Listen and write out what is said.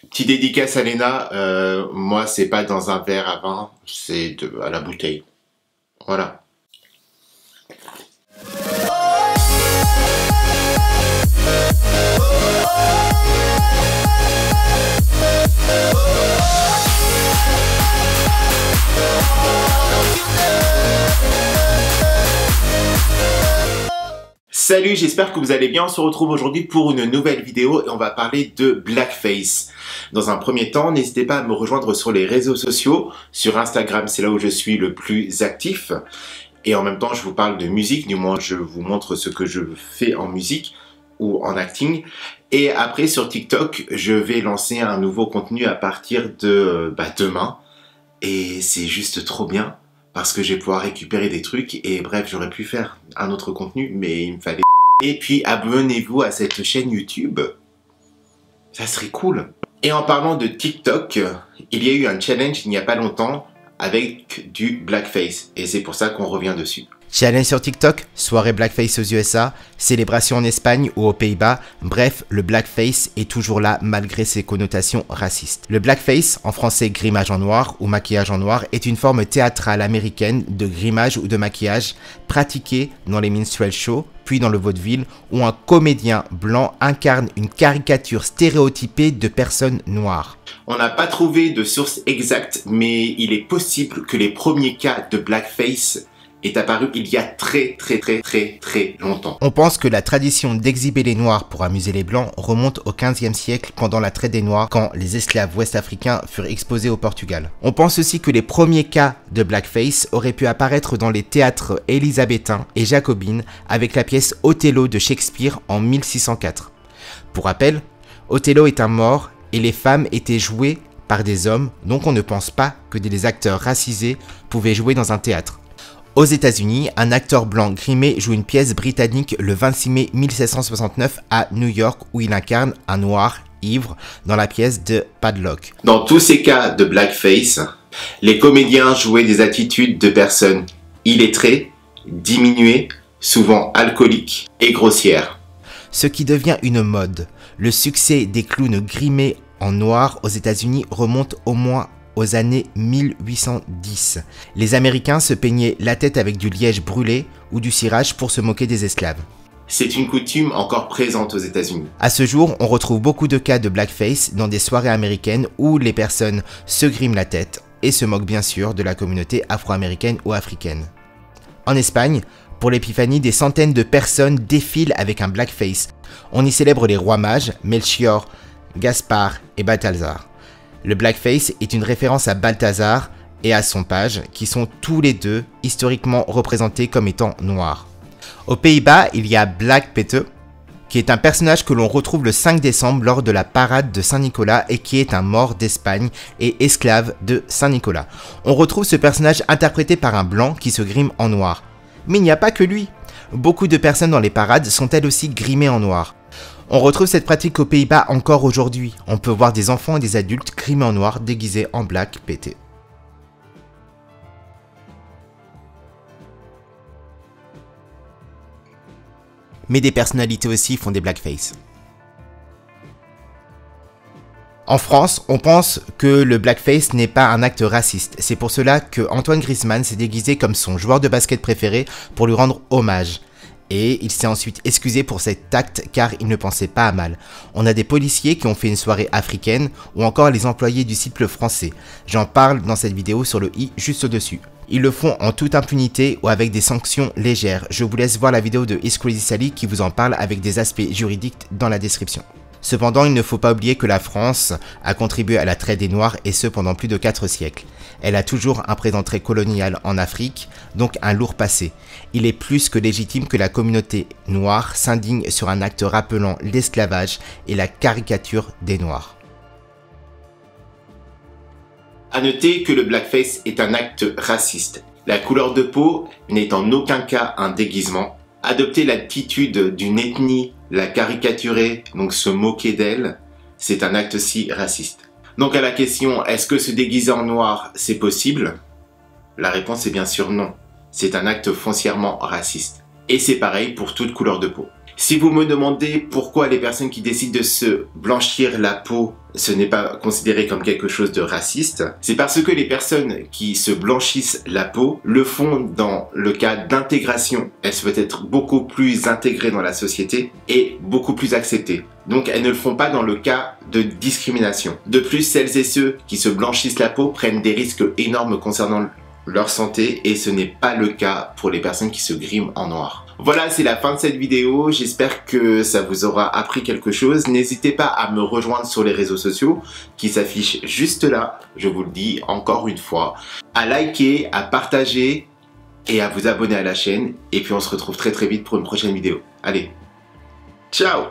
Petite dédicace à Léna, moi c'est pas dans un verre à vin, c'est à la bouteille. Voilà. Salut, j'espère que vous allez bien. On se retrouve aujourd'hui pour une nouvelle vidéo et on va parler de blackface. Dans un premier temps, n'hésitez pas à me rejoindre sur les réseaux sociaux. Sur Instagram, c'est là où je suis le plus actif. Et en même temps, je vous parle de musique, du moins je vous montre ce que je fais en musique ou en acting. Et après, sur TikTok, je vais lancer un nouveau contenu à partir de demain. Et c'est juste trop bien. Parce que je vais pouvoir récupérer des trucs et bref, j'aurais pu faire un autre contenu, mais il me fallait... Et puis, abonnez-vous à cette chaîne YouTube. Ça serait cool. Et en parlant de TikTok, il y a eu un challenge il n'y a pas longtemps avec du blackface. Et c'est pour ça qu'on revient dessus. Challenge sur TikTok, soirée blackface aux USA, célébration en Espagne ou aux Pays-Bas, bref, le blackface est toujours là malgré ses connotations racistes. Le blackface, en français grimage en noir ou maquillage en noir, est une forme théâtrale américaine de grimage ou de maquillage pratiquée dans les minstrel shows, puis dans le vaudeville, où un comédien blanc incarne une caricature stéréotypée de personnes noires. On n'a pas trouvé de source exacte, mais il est possible que les premiers cas de blackface est apparu il y a très longtemps. On pense que la tradition d'exhiber les Noirs pour amuser les Blancs remonte au XVe siècle pendant la traite des Noirs quand les esclaves ouest-africains furent exposés au Portugal. On pense aussi que les premiers cas de blackface auraient pu apparaître dans les théâtres élisabétains et jacobines avec la pièce Othello de Shakespeare en 1604. Pour rappel, Othello est un mort et les femmes étaient jouées par des hommes, donc on ne pense pas que des acteurs racisés pouvaient jouer dans un théâtre. Aux États-Unis, un acteur blanc grimé joue une pièce britannique le 26 mai 1769 à New York où il incarne un noir ivre dans la pièce de Padlock. Dans tous ces cas de blackface, les comédiens jouaient des attitudes de personnes illettrées, diminuées, souvent alcooliques et grossières. Ce qui devient une mode. Le succès des clowns grimés en noir aux États-Unis remonte au moins aux années 1810. Les Américains se peignaient la tête avec du liège brûlé ou du cirage pour se moquer des esclaves. C'est une coutume encore présente aux États-Unis. À ce jour, on retrouve beaucoup de cas de blackface dans des soirées américaines où les personnes se griment la tête et se moquent bien sûr de la communauté afro-américaine ou africaine. En Espagne, pour l'épiphanie, des centaines de personnes défilent avec un blackface. On y célèbre les rois mages, Melchior, Gaspard et Balthazar. Le blackface est une référence à Balthazar et à son page, qui sont tous les deux historiquement représentés comme étant noirs. Aux Pays-Bas, il y a Black Pete, qui est un personnage que l'on retrouve le 5 décembre lors de la parade de Saint-Nicolas et qui est un mort d'Espagne et esclave de Saint-Nicolas. On retrouve ce personnage interprété par un blanc qui se grime en noir. Mais il n'y a pas que lui. Beaucoup de personnes dans les parades sont elles aussi grimées en noir. On retrouve cette pratique aux Pays-Bas encore aujourd'hui. On peut voir des enfants et des adultes grimés en noir déguisés en black pété. Mais des personnalités aussi font des blackface. En France, on pense que le blackface n'est pas un acte raciste. C'est pour cela que Antoine Griezmann s'est déguisé comme son joueur de basket préféré pour lui rendre hommage. Et il s'est ensuite excusé pour cet acte car il ne pensait pas à mal. On a des policiers qui ont fait une soirée africaine ou encore les employés du site Le Français. J'en parle dans cette vidéo sur le i juste au-dessus. Ils le font en toute impunité ou avec des sanctions légères. Je vous laisse voir la vidéo de It's Crazy Sally qui vous en parle avec des aspects juridiques dans la description. Cependant, il ne faut pas oublier que la France a contribué à la traite des Noirs et ce pendant plus de 4 siècles. Elle a toujours un présent très colonial en Afrique, donc un lourd passé. Il est plus que légitime que la communauté noire s'indigne sur un acte rappelant l'esclavage et la caricature des Noirs. À noter que le blackface est un acte raciste. La couleur de peau n'est en aucun cas un déguisement. Adopter l'attitude d'une ethnie, la caricaturer, donc se moquer d'elle, c'est un acte aussi raciste. Donc à la question, est-ce que se déguiser en noir, c'est possible? La réponse est bien sûr non. C'est un acte foncièrement raciste. Et c'est pareil pour toute couleur de peau. Si vous me demandez pourquoi les personnes qui décident de se blanchir la peau, ce n'est pas considéré comme quelque chose de raciste, c'est parce que les personnes qui se blanchissent la peau le font dans le cas d'intégration. Elles souhaitent être beaucoup plus intégrées dans la société et beaucoup plus acceptées. Donc elles ne le font pas dans le cas de discrimination. De plus, celles et ceux qui se blanchissent la peau prennent des risques énormes concernant leur santé et ce n'est pas le cas pour les personnes qui se griment en noir. Voilà, c'est la fin de cette vidéo. J'espère que ça vous aura appris quelque chose. N'hésitez pas à me rejoindre sur les réseaux sociaux qui s'affichent juste là. Je vous le dis encore une fois. À liker, à partager et à vous abonner à la chaîne. Et puis on se retrouve très vite pour une prochaine vidéo. Allez, ciao!